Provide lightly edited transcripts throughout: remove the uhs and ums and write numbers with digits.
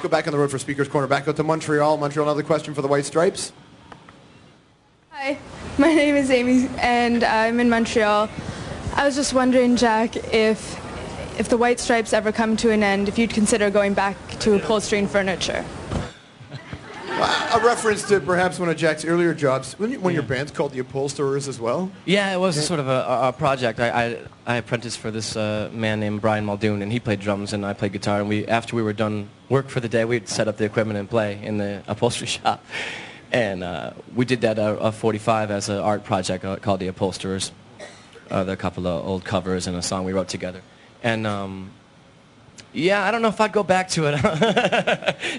Let's go back on the road for Speaker's Corner. Back out to Montreal. Montreal, another question for the White Stripes. Hi, my name is Amy, and I'm in Montreal. I was just wondering, Jack, if the White Stripes ever come to an end, if you'd consider going back to upholstering furniture. A reference to perhaps one of Jack's earlier jobs. When your band's called the Upholsterers as well? Yeah, it was sort of a project. I apprenticed for this man named Brian Muldoon, and he played drums and I played guitar. And after we were done work for the day, we'd set up the equipment and play in the upholstery shop. And we did that 45 as an art project called the Upholsterers. There are a couple of old covers and a song we wrote together. And yeah, I don't know if I'd go back to it.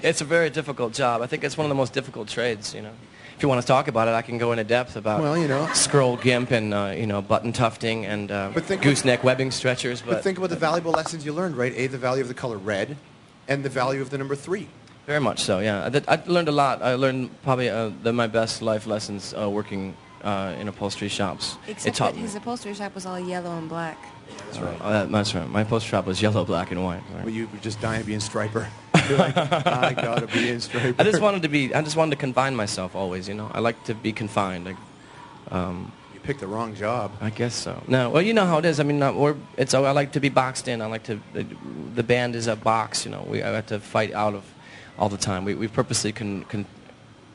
It's a very difficult job. I think it's one of the most difficult trades, you know. If you want to talk about it, I can go into depth about scroll gimp and, button tufting and gooseneck webbing stretchers. But think about the valuable lessons you learned, right? The value of the color red and the value of the number 3. Very much so, yeah. I learned a lot. I learned probably my best life lessons working in upholstery shops. Except that his upholstery shop was all yellow and black. That's right. That's right. My upholstery shop was yellow, black, and white. Right? Well, you were just dying to be in Striper. You're like, I gotta be in Striper. I just wanted to confine myself always, you know. I like to be confined. You picked the wrong job. I guess so. No, well, you know how it is. I mean, I like to be boxed in. The band is a box, you know. I have to fight out of all the time. We purposely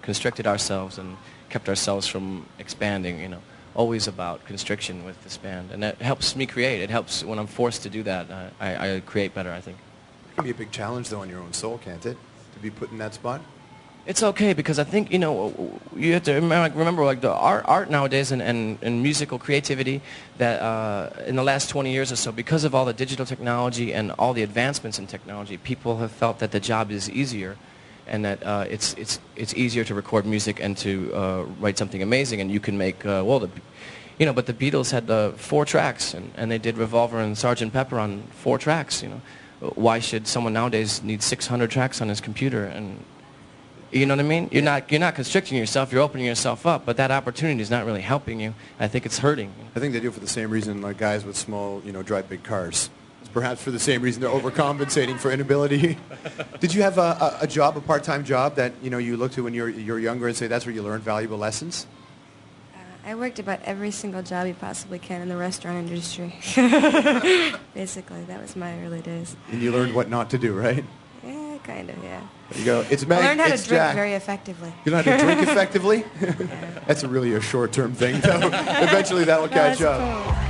constricted ourselves and kept ourselves from expanding, you know. Always about constriction with this band, and that helps me create. It helps when I'm forced to do that. I create better, I think. It can be a big challenge, though, on your own soul, can't it? To be put in that spot? It's okay, because I think, you know, you have to remember like the art nowadays and musical creativity that in the last 20 years or so, because of all the digital technology and all the advancements in technology, people have felt that the job is easier, and that it's easier to record music and to write something amazing, and you can make but the Beatles had 4 tracks, and they did Revolver and Sgt. Pepper on 4 tracks. You know, why should someone nowadays need 600 tracks on his computer? And you know what I mean? You're not constricting yourself. You're opening yourself up, but that opportunity is not really helping you. I think it's hurting. I think they do it for the same reason like guys with small, drive big cars. Perhaps for the same reason they're overcompensating for inability. Did you have a job, a part-time job that you look to when you're younger and say that's where you learned valuable lessons? I worked about every single job you possibly can in the restaurant industry. Basically, that was my early days. And you learned what not to do, right? Yeah, kind of, yeah. There you go. It's Meg. I learned how to drink Jack. very effectively. You learned how to drink effectively? Yeah. That's really a short-term thing, though. Eventually that'll catch up. Cool.